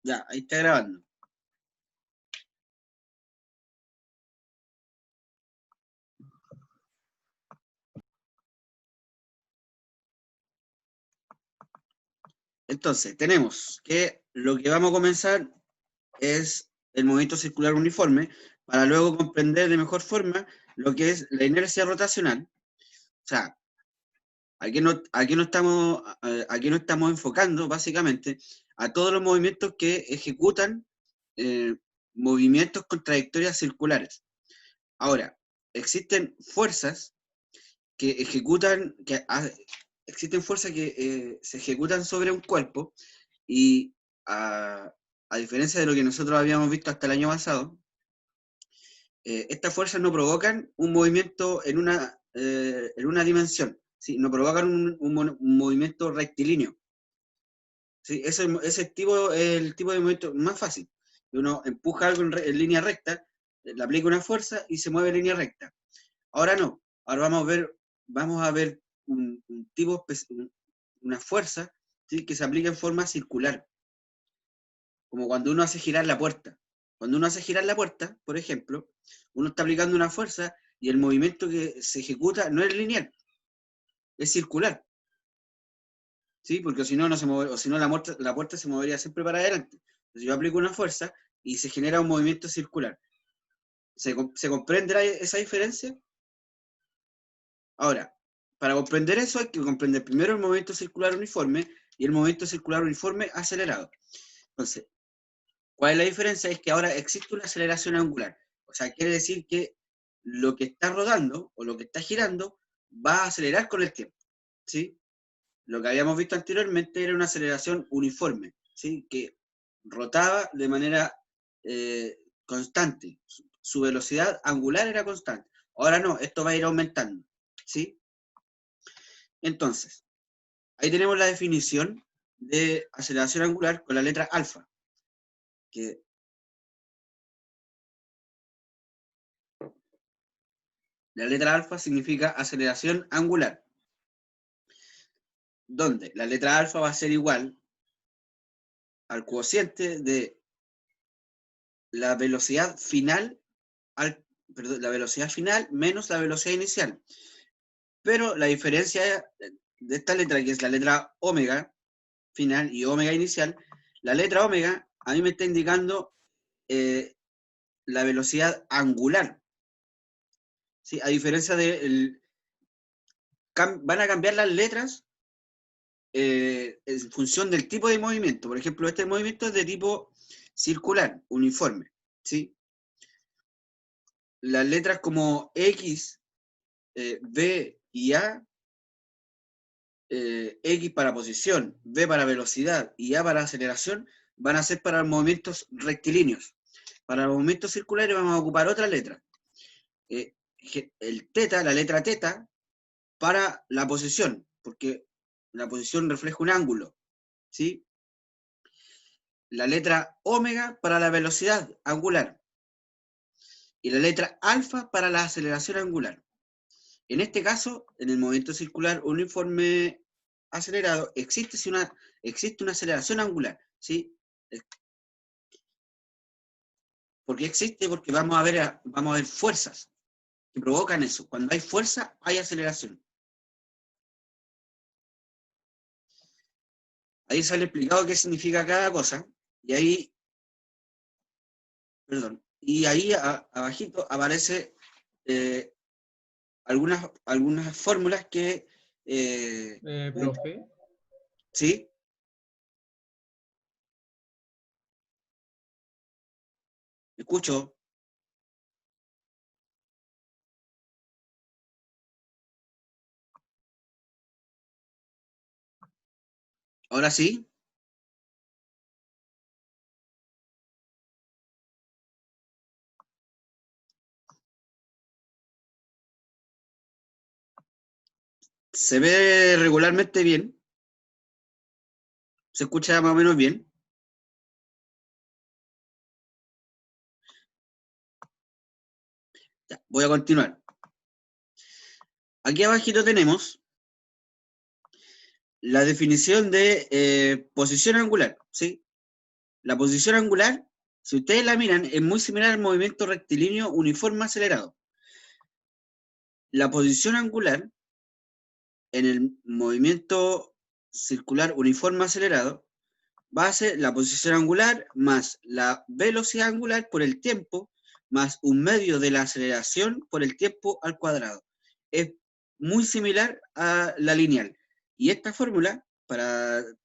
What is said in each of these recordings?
Ya, ahí está grabando. Entonces, tenemos que lo que vamos a comenzar es el movimiento circular uniforme, para luego comprender de mejor forma lo que es la inercia rotacional. O sea, aquí no estamos enfocando básicamente a todos los movimientos que ejecutan eh, movimientos con trayectorias circulares. Ahora, existen fuerzas que ejecutan, existen fuerzas que se ejecutan sobre un cuerpo y a diferencia de lo que nosotros habíamos visto hasta el año pasado, estas fuerzas no provocan un movimiento en una dimensión, ¿sí? No provocan un movimiento rectilíneo. ¿Sí? Ese tipo es el tipo de movimiento más fácil. Uno empuja algo en línea recta, le aplica una fuerza y se mueve en línea recta. Ahora no, ahora vamos a ver un tipo, una fuerza, ¿sí? Que se aplica en forma circular, como cuando uno hace girar la puerta. Cuando uno hace girar la puerta, por ejemplo, uno está aplicando una fuerza y el movimiento que se ejecuta no es lineal, es circular. ¿Sí? Porque si no, no se mueve, o si no la puerta se movería siempre para adelante. Entonces yo aplico una fuerza y se genera un movimiento circular. ¿Se comprende esa diferencia? Ahora, para comprender eso hay que comprender primero el movimiento circular uniforme y el movimiento circular uniforme acelerado. Entonces, ¿cuál es la diferencia? Es que ahora existe una aceleración angular. O sea, quiere decir que lo que está rodando o lo que está girando va a acelerar con el tiempo. ¿Sí? Lo que habíamos visto anteriormente era una aceleración uniforme, ¿sí? Que rotaba de manera constante. Su velocidad angular era constante. Ahora no, esto va a ir aumentando. ¿Sí? Entonces, ahí tenemos la definición de aceleración angular con la letra alfa, que la letra alfa significa aceleración angular, donde la letra alfa va a ser igual al cociente de la velocidad final, la velocidad final menos la velocidad inicial. Pero la diferencia de esta letra, que es la letra omega final y omega inicial, la letra omega a mí me está indicando la velocidad angular. ¿Sí? A diferencia de... van a cambiar las letras en función del tipo de movimiento. Por ejemplo, este movimiento es de tipo circular, uniforme. ¿Sí? Las letras como X, B y A, X para posición, B para velocidad y A para aceleración, van a ser para movimientos rectilíneos. Para los movimientos circulares vamos a ocupar otra letra. El teta, la letra teta, para la posición, porque la posición refleja un ángulo. ¿Sí? La letra omega para la velocidad angular y la letra alfa para la aceleración angular. En este caso, en el movimiento circular uniforme acelerado, existe una aceleración angular, ¿sí? ¿Por qué existe? Porque vamos a ver fuerzas que provocan eso. Cuando hay fuerza, hay aceleración. Ahí sale explicado qué significa cada cosa, y ahí, perdón, y ahí abajito aparece eh, algunas fórmulas que... Profe, ¿Sí? Escucho. Ahora sí. Se ve regularmente bien. Se escucha más o menos bien. Ya, voy a continuar. Aquí abajito tenemos la definición de posición angular, ¿sí? La posición angular, si ustedes la miran, es muy similar al movimiento rectilíneo uniforme acelerado. La posición angular en el movimiento circular uniforme acelerado va a ser la posición angular más la velocidad angular por el tiempo más un medio de la aceleración por el tiempo al cuadrado. Es muy similar a la lineal. Y esta fórmula, en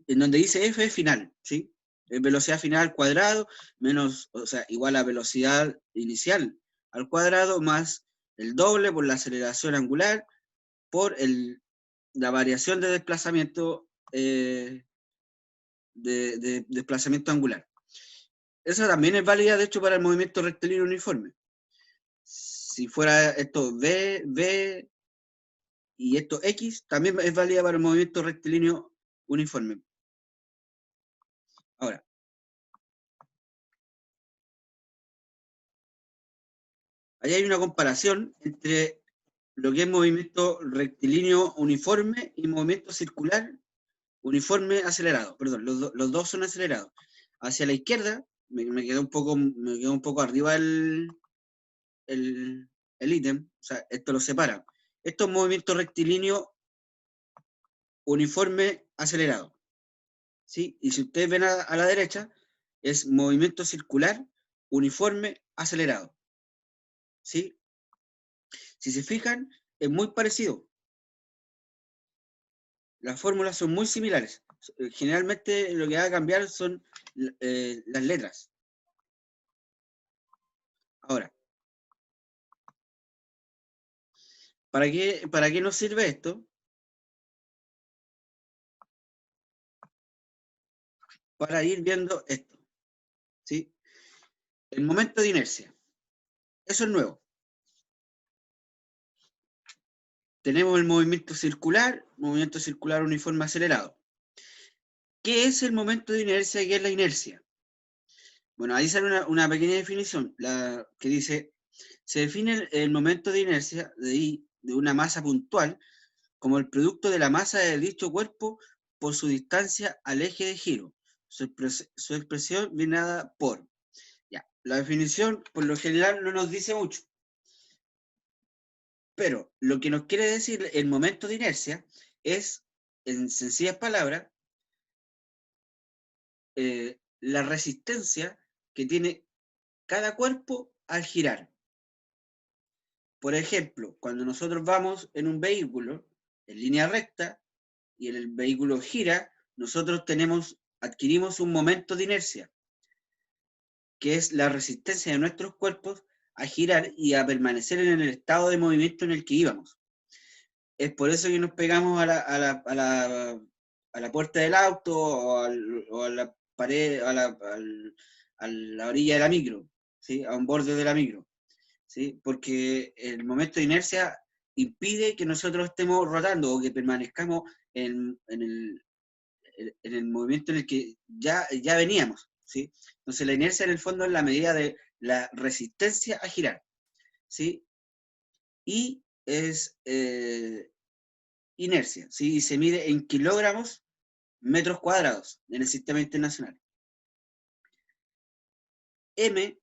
donde dice F es final, ¿sí? Es velocidad final al cuadrado menos, o sea, igual a velocidad inicial al cuadrado más el doble por la aceleración angular por la variación de desplazamiento de desplazamiento angular. Esa también es válida, de hecho, para el movimiento rectilíneo uniforme. Si fuera esto V y esto X, también es válida para el movimiento rectilíneo uniforme. Ahora, ahí hay una comparación entre lo que es movimiento rectilíneo uniforme y movimiento circular uniforme acelerado. Perdón, los dos son acelerados. Hacia la izquierda, me quedó un poco arriba el ítem, o sea, esto lo separa. Esto es movimiento rectilíneo uniforme acelerado, ¿sí? Y si ustedes ven a la derecha, es movimiento circular uniforme acelerado, ¿sí? Si se fijan, es muy parecido. Las fórmulas son muy similares. Generalmente lo que va a cambiar son las letras. Ahora, ¿para qué nos sirve esto? Para ir viendo esto, ¿sí? El momento de inercia. Eso es nuevo. Tenemos el movimiento circular uniforme acelerado. ¿Qué es el momento de inercia y qué es la inercia? Bueno, ahí sale una pequeña definición, que dice, se define el momento de inercia de una masa puntual como el producto de la masa de dicho cuerpo por su distancia al eje de giro. Su expresión viene dada por. Ya, la definición, por lo general, no nos dice mucho. Pero lo que nos quiere decir el momento de inercia es, en sencillas palabras, la resistencia que tiene cada cuerpo al girar. Por ejemplo, cuando nosotros vamos en un vehículo en línea recta y el vehículo gira, nosotros adquirimos un momento de inercia, que es la resistencia de nuestros cuerpos a girar y a permanecer en el estado de movimiento en el que íbamos. Es por eso que nos pegamos a la puerta del auto o a la pared, a la orilla de la micro, ¿sí? A un borde de la micro, ¿sí? Porque el momento de inercia impide que nosotros estemos rotando o que permanezcamos en el movimiento en el que ya veníamos, ¿sí? Entonces la inercia en el fondo es la medida de la resistencia a girar, ¿sí? Y es inercia, ¿sí? Y se mide en kilogramos metros cuadrados en el sistema internacional. M,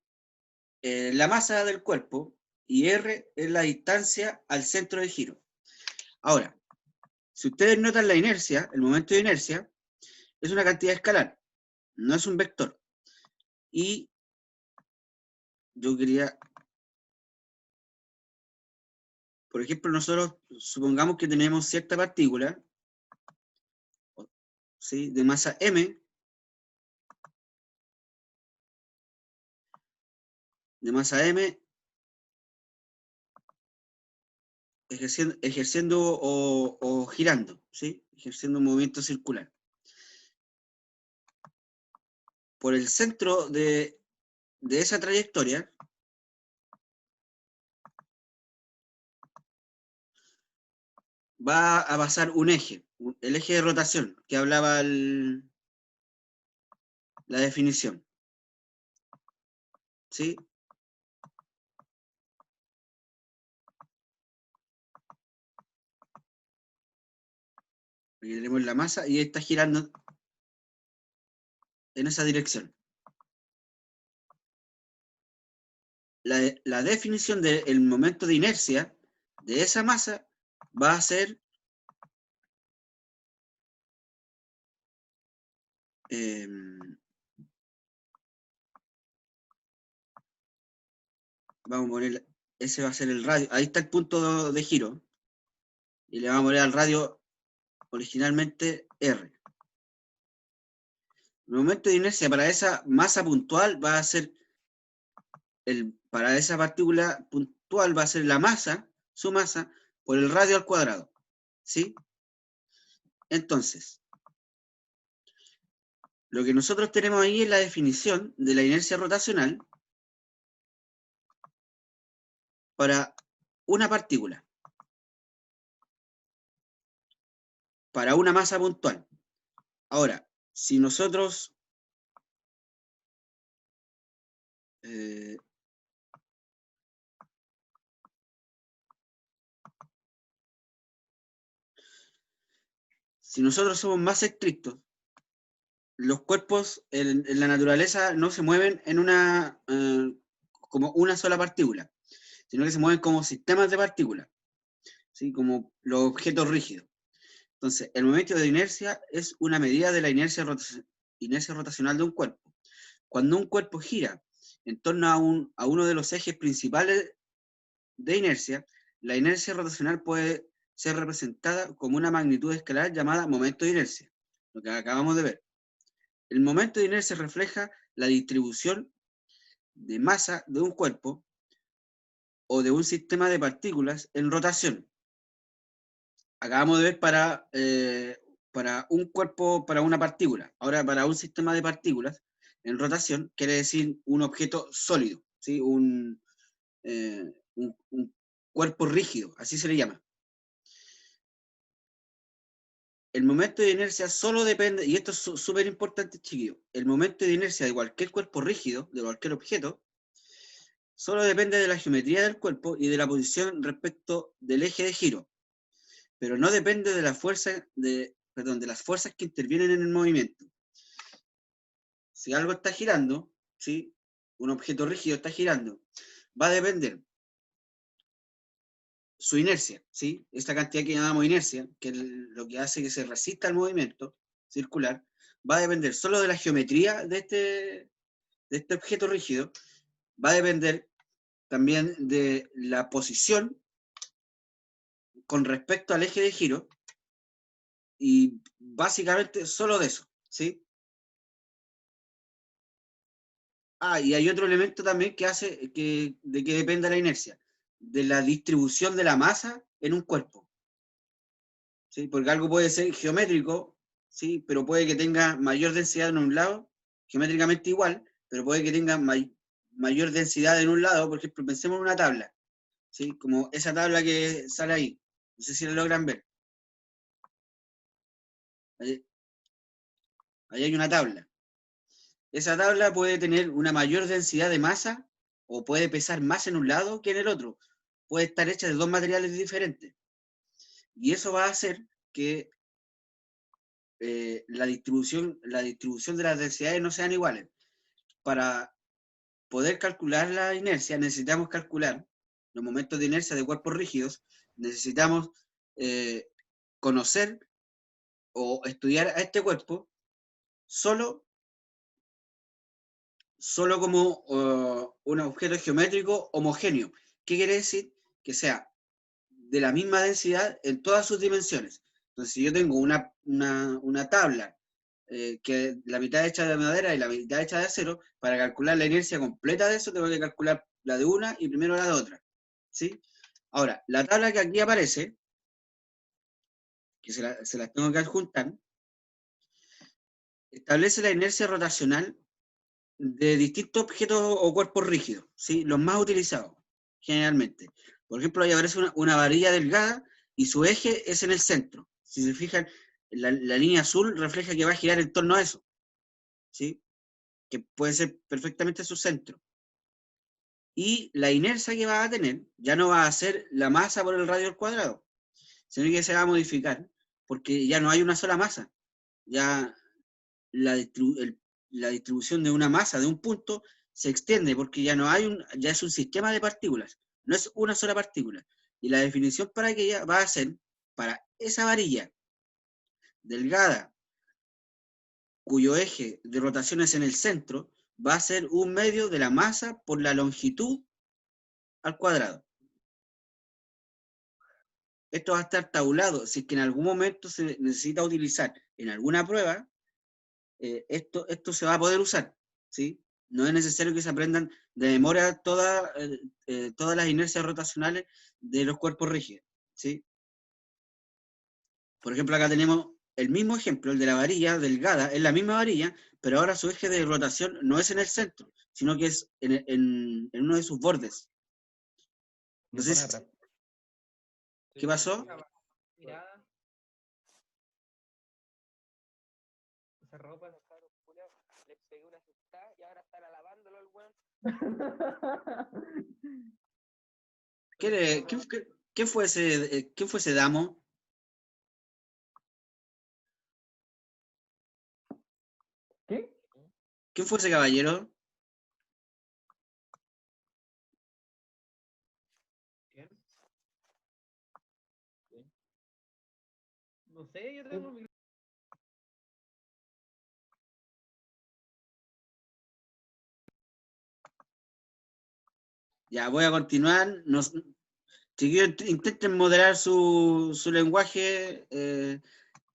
la masa del cuerpo, y R es la distancia al centro de giro. Ahora, si ustedes notan la inercia, el momento de inercia, es una cantidad escalar, no es un vector. Y yo quería, por ejemplo, nosotros supongamos que tenemos cierta partícula, ¿sí? De masa M, ejerciendo o girando, ¿sí? Ejerciendo un movimiento circular. Por el centro de esa trayectoria va a pasar un eje, el eje de rotación que hablaba la definición, ¿sí? Aquí tenemos la masa y está girando en esa dirección. La definición del momento de inercia de esa masa va a ser vamos a poner, ese va a ser el radio, ahí está el punto de giro, y le vamos a poner al radio originalmente R. El momento de inercia para esa masa puntual va a ser, para esa partícula puntual va a ser la masa, su masa, por el radio al cuadrado, ¿sí? Entonces, lo que nosotros tenemos ahí es la definición de la inercia rotacional para una partícula, para una masa puntual. Ahora, si nosotros somos más estrictos, los cuerpos en la naturaleza no se mueven en como una sola partícula, sino que se mueven como sistemas de partículas, ¿sí? Como los objetos rígidos. Entonces, el momento de inercia es una medida de la inercia rotacional de un cuerpo. Cuando un cuerpo gira en torno a uno de los ejes principales de inercia, la inercia rotacional puede ser representada como una magnitud escalar llamada momento de inercia, lo que acabamos de ver. El momento de inercia refleja la distribución de masa de un cuerpo o de un sistema de partículas en rotación. Acabamos de ver para un cuerpo, para una partícula. Ahora, para un sistema de partículas en rotación, quiere decir un objeto sólido, ¿sí? Un cuerpo rígido, así se le llama. El momento de inercia solo depende, y esto es súper importante, chiquillos, el momento de inercia de cualquier cuerpo rígido, de cualquier objeto, solo depende de la geometría del cuerpo y de la posición respecto del eje de giro, pero no depende de la fuerza de las fuerzas que intervienen en el movimiento. Si algo está girando, ¿sí? Un objeto rígido está girando, va a depender su inercia, ¿sí? Esta cantidad que llamamos inercia, que es lo que hace que se resista al movimiento circular, va a depender solo de la geometría de este objeto rígido, va a depender también de la posición con respecto al eje de giro, y básicamente solo de eso, ¿sí? Y hay otro elemento también que hace de que dependa la inercia, de la distribución de la masa en un cuerpo, ¿sí? Porque algo puede ser geométrico, ¿sí? Pero puede que tenga mayor densidad en un lado, geométricamente igual, pero puede que tenga mayor densidad en un lado. Por ejemplo, pensemos en una tabla, ¿sí? Como esa tabla que sale ahí, no sé si la logran ver. Ahí hay una tabla. Esa tabla puede tener una mayor densidad de masa o puede pesar más en un lado que en el otro. Puede estar hecha de dos materiales diferentes. Y eso va a hacer que la distribución de las densidades no sean iguales. Para poder calcular la inercia necesitamos calcular los momentos de inercia de cuerpos rígidos, necesitamos conocer o estudiar a este cuerpo solo como un objeto geométrico homogéneo. ¿Qué quiere decir? Que sea de la misma densidad en todas sus dimensiones. Entonces, si yo tengo una tabla que la mitad hecha de madera y la mitad hecha de acero, para calcular la inercia completa de eso, tengo que calcular la de una y primero la de otra, ¿sí? Ahora, la tabla que aquí aparece, que se las tengo que adjuntar, establece la inercia rotacional de distintos objetos o cuerpos rígidos, ¿sí? Los más utilizados, generalmente. Por ejemplo, ahí aparece una varilla delgada y su eje es en el centro. Si se fijan, la línea azul refleja que va a girar en torno a eso, ¿sí? Que puede ser perfectamente su centro. Y la inercia que va a tener ya no va a ser la masa por el radio al cuadrado, sino que se va a modificar porque ya no hay una sola masa. Ya la distribución de una masa, de un punto, se extiende porque ya no hay ya es un sistema de partículas, no es una sola partícula. Y la definición para aquella va a ser para esa varilla delgada, cuyo eje de rotación es en el centro, va a ser un medio de la masa por la longitud al cuadrado. Esto va a estar tabulado. Si es que en algún momento se necesita utilizar en alguna prueba, esto se va a poder usar, ¿sí? No es necesario que se aprendan de memoria todas las inercias rotacionales de los cuerpos rígidos, ¿sí? Por ejemplo, acá tenemos el mismo ejemplo, el de la varilla delgada, es la misma varilla, pero ahora su eje de rotación no es en el centro, sino que es en uno de sus bordes. Entonces, ¿qué pasó? Mira. Esa ropa, los cabros culiados, le pegué una asustada y ahora está lavándolo el weón. ¿Qué fue ese damo? ¿Qué? ¿Quién fue ese caballero? ¿Quién? No sé, yo tengo mi... Ya, voy a continuar. Chiquillos, intenten moderar su lenguaje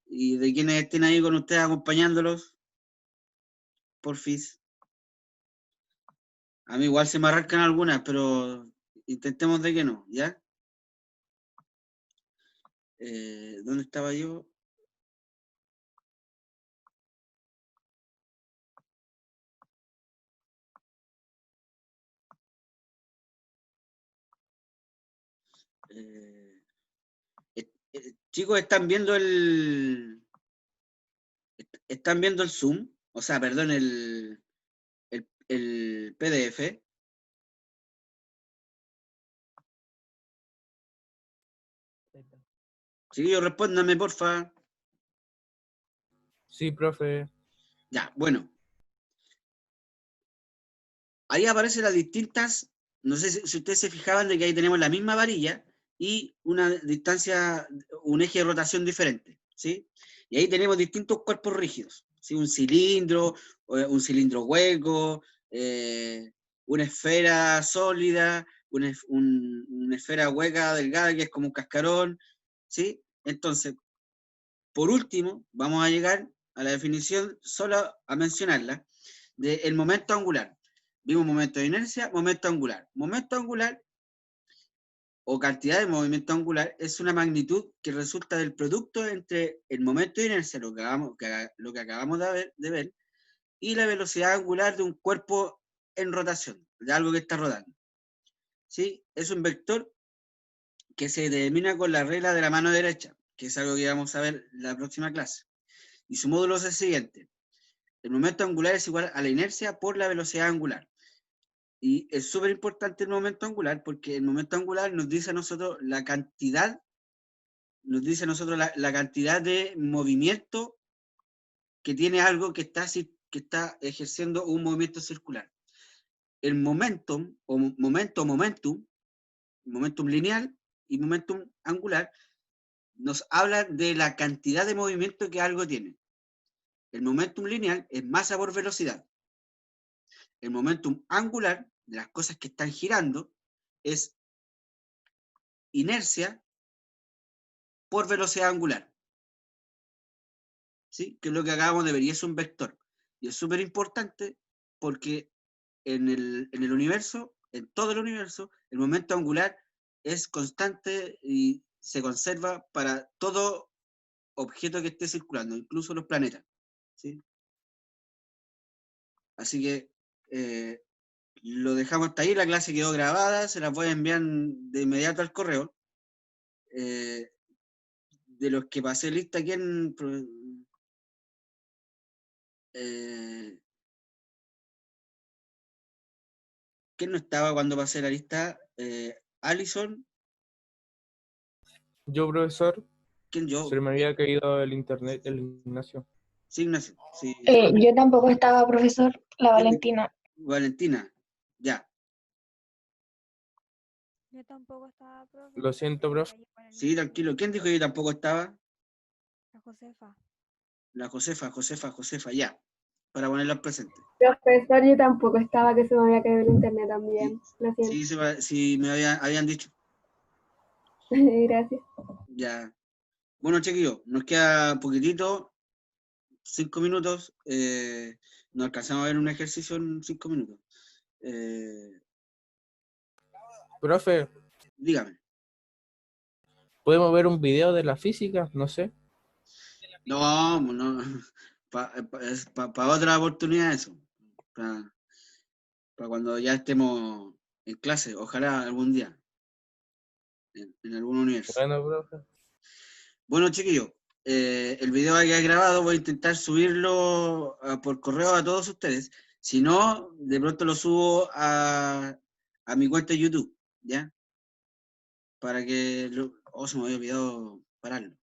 y de quienes estén ahí con ustedes acompañándolos. Porfis. A mí igual se me arrancan algunas, pero intentemos de que no, ¿ya? ¿Dónde estaba yo? Chicos, ¿están viendo el Zoom? O sea, perdón, el PDF. Chiquillos, respóndanme, porfa. Sí, profe. Ya, bueno. Ahí aparecen las distintas, no sé si ustedes se fijaban de que ahí tenemos la misma varilla y una distancia, un eje de rotación diferente, ¿sí? Y ahí tenemos distintos cuerpos rígidos, ¿sí? Un cilindro hueco, una esfera sólida, una esfera hueca delgada que es como un cascarón, ¿sí? Entonces, por último, vamos a llegar a la definición, solo a mencionarla, del momento angular. Vimos momento de inercia, momento angular. Momento angular o cantidad de movimiento angular es una magnitud que resulta del producto entre el momento de inercia, lo que acabamos de ver, y la velocidad angular de un cuerpo en rotación, de algo que está rodando. ¿Sí? Es un vector que se determina con la regla de la mano derecha, que es algo que vamos a ver en la próxima clase. Y su módulo es el siguiente. El momento angular es igual a la inercia por la velocidad angular. Y es súper importante el momento angular porque el momento angular nos dice a nosotros la cantidad, la cantidad de movimiento que tiene algo que está ejerciendo un movimiento circular. El momentum, o momentum lineal y momentum angular, nos habla de la cantidad de movimiento que algo tiene. El momentum lineal es masa por velocidad. El momentum angular, de las cosas que están girando, es inercia por velocidad angular. ¿Sí? Que es lo que acabamos de ver, y es un vector. Y es súper importante porque en el universo, en todo el universo, el momento angular es constante y se conserva para todo objeto que esté circulando, incluso los planetas. ¿Sí? Así que lo dejamos hasta ahí, la clase quedó grabada, se las voy a enviar de inmediato al correo. De los que pasé lista, ¿quién no estaba cuando pasé la lista? Alison. Yo, profesor, ¿Quién yo? se me había caído el internet, el gimnasio. Sí, Ignacio. Sí. Yo tampoco estaba, profesor, la ¿Quién? Valentina. Valentina. Ya. Yo tampoco estaba, profe. Lo siento, Me profe. callé con el Sí, niño. tranquilo. ¿Quién dijo que yo tampoco estaba? La Josefa. La Josefa, ya. Para ponerla al presente. Profesor, yo tampoco estaba, que se me había caído el internet también. Lo siento. Sí, sí me habían dicho. Gracias. Ya. Bueno, chiquillos, nos queda un poquitito, 5 minutos. No alcanzamos a ver un ejercicio en 5 minutos. Profe, Dígame. ¿podemos ver un video de la física? No sé. No, no. Para otra oportunidad eso. Para cuando ya estemos en clase, ojalá algún día. En algún universo. Bueno, profe. Bueno, chiquillos, el video va a quedar grabado, voy a intentar subirlo por correo a todos ustedes. Si no, de pronto lo subo a mi cuenta de YouTube, ¿ya? Para que... Oh, se me había olvidado pararlo.